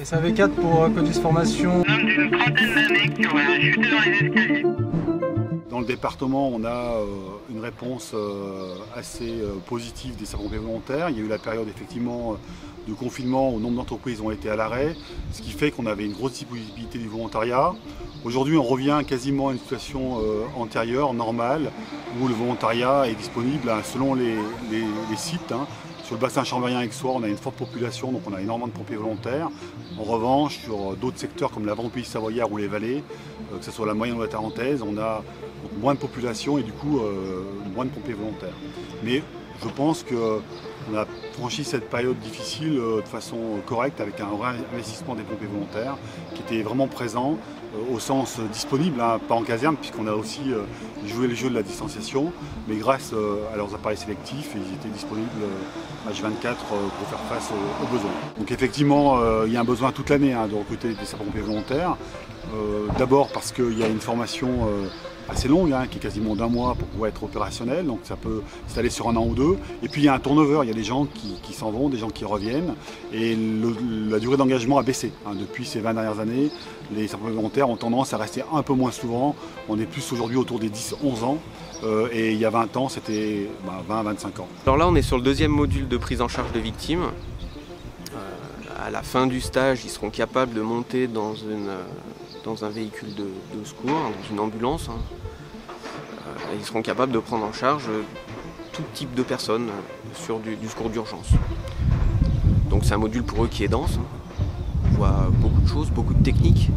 Et ça avait 4 pour Codis Formation. Un homme d'une trentaine d'années qui aurait chuté dans les escaliers. Dans le département, on a une réponse assez positive des sapeurs-pompiers volontaires. Il y a eu la période effectivement de confinement où nombre d'entreprises ont été à l'arrêt, ce qui fait qu'on avait une grosse disponibilité du volontariat. Aujourd'hui, on revient quasiment à une situation antérieure, normale, où le volontariat est disponible selon les sites. Sur le bassin chambérien-aixois, on a une forte population, donc on a énormément de pompiers volontaires. En revanche, sur d'autres secteurs comme la Vendée savoyarde ou les vallées, que ce soit la moyenne ou la tarentaise, on a moins de population et du coup moins de pompiers volontaires. Mais je pense qu'on a franchi cette période difficile de façon correcte avec un vrai investissement des pompiers volontaires qui était vraiment présent au sens disponible, pas en caserne puisqu'on a aussi joué le jeu de la distanciation, mais grâce à leurs appareils sélectifs, ils étaient disponibles H24 pour faire face aux besoins. Donc effectivement, il y a un besoin toute l'année de recruter des sapeurs-pompiers volontaires. D'abord parce qu'il y a une formation assez longue, qui est quasiment d'1 mois pour pouvoir être opérationnel, donc ça peut s'étaler sur 1 an ou 2. Et puis il y a un turnover, il y a des gens qui s'en vont, des gens qui reviennent, et la durée d'engagement a baissé. Depuis ces 20 dernières années, les sapeurs-pompiers volontaires ont tendance à rester un peu moins souvent. On est plus aujourd'hui autour des 10-11 ans, et il y a 20 ans, c'était 20-25 ans. Alors là, on est sur le 2e module de prise en charge de victimes. À la fin du stage, ils seront capables de monter dans un véhicule de secours, dans une ambulance. Ils seront capables de prendre en charge tout type de personnes sur du secours d'urgence. Donc c'est un module pour eux qui est dense. On voit beaucoup de choses, beaucoup de techniques.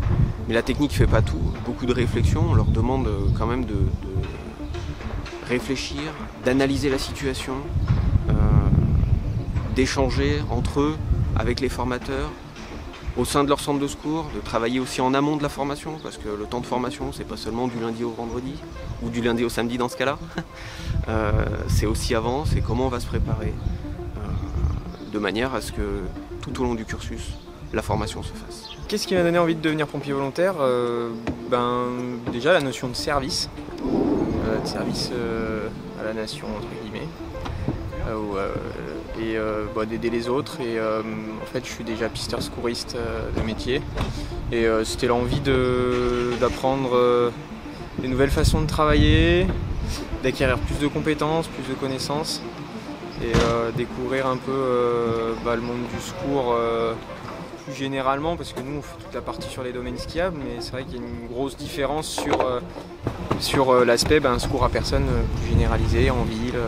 Mais la technique ne fait pas tout. Beaucoup de réflexion. On leur demande quand même de réfléchir, d'analyser la situation, d'échanger entre eux avec les formateurs, au sein de leur centre de secours, de travailler aussi en amont de la formation, parce que le temps de formation, c'est pas seulement du lundi au vendredi, ou du lundi au samedi dans ce cas-là. C'est aussi avant, c'est comment on va se préparer, de manière à ce que tout au long du cursus, la formation se fasse. Qu'est-ce qui m'a donné envie de devenir pompier volontaire? Déjà la notion de service, à la nation entre guillemets. D'aider les autres et en fait je suis déjà pisteur secouriste de métier et c'était l'envie d'apprendre des nouvelles façons de travailler, d'acquérir plus de compétences, plus de connaissances et découvrir un peu le monde du secours plus généralement parce que nous on fait toute la partie sur les domaines skiables mais c'est vrai qu'il y a une grosse différence sur l'aspect secours à personne plus généralisé en ville.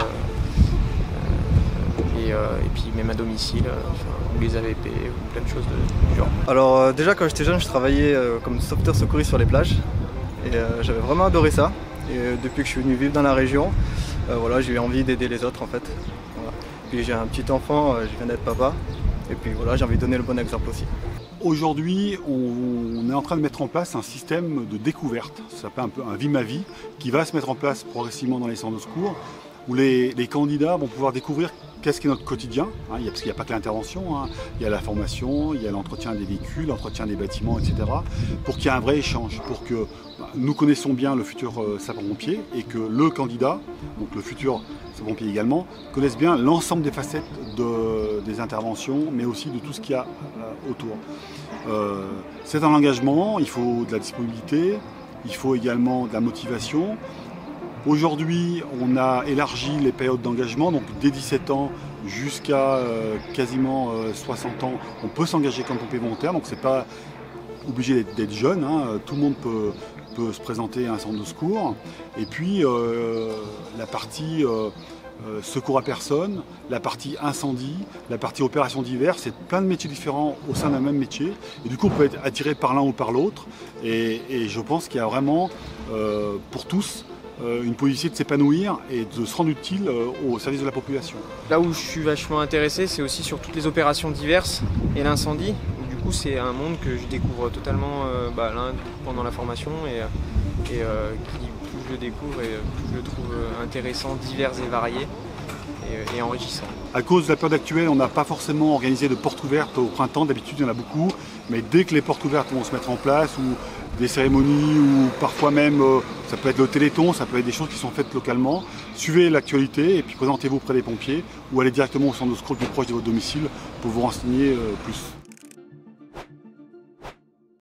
Et puis même à domicile, ou les AVP, ou plein de choses du genre. Alors déjà quand j'étais jeune, je travaillais comme sauveteur secouriste sur les plages et j'avais vraiment adoré ça. Et depuis que je suis venu vivre dans la région, j'ai eu envie d'aider les autres en fait. Voilà. Puis j'ai un petit enfant, je viens d'être papa et puis j'ai envie de donner le bon exemple aussi. Aujourd'hui, on est en train de mettre en place un système de découverte, ça s'appelle un peu un Vie ma vie, qui va se mettre en place progressivement dans les centres de secours, où les candidats vont pouvoir découvrir qu'est-ce qu'est notre quotidien, parce qu'il n'y a pas que l'intervention, il y a la formation, il y a l'entretien des véhicules, l'entretien des bâtiments, etc. Pour qu'il y ait un vrai échange, pour que nous connaissions bien le futur sapeur-pompier et que le candidat, donc le futur sapeur-pompier également, connaisse bien l'ensemble des facettes des interventions, mais aussi de tout ce qu'il y a autour. C'est un engagement, il faut de la disponibilité, il faut également de la motivation. Aujourd'hui, on a élargi les périodes d'engagement, donc dès 17 ans jusqu'à quasiment 60 ans, on peut s'engager comme pompier volontaire, donc c'est pas obligé d'être jeune, tout le monde peut se présenter à un centre de secours. Et puis la partie secours à personne, la partie incendie, la partie opération diverses, c'est plein de métiers différents au sein d'un même métier. Et du coup, on peut être attiré par l'un ou par l'autre. Et je pense qu'il y a vraiment, pour tous, une possibilité de s'épanouir et de se rendre utile au service de la population. Là où je suis vachement intéressé, c'est aussi sur toutes les opérations diverses et l'incendie. Du coup, c'est un monde que je découvre totalement pendant la formation et plus je le découvre et plus je le trouve intéressant, divers et varié et enrichissant. À cause de la période actuelle, on n'a pas forcément organisé de portes ouvertes au printemps, d'habitude il y en a beaucoup, mais dès que les portes ouvertes vont se mettre en place, ou des cérémonies, ou parfois même, ça peut être le téléthon, ça peut être des choses qui sont faites localement, suivez l'actualité et puis présentez-vous auprès des pompiers, ou allez directement au centre de secours le plus proche de votre domicile pour vous renseigner plus.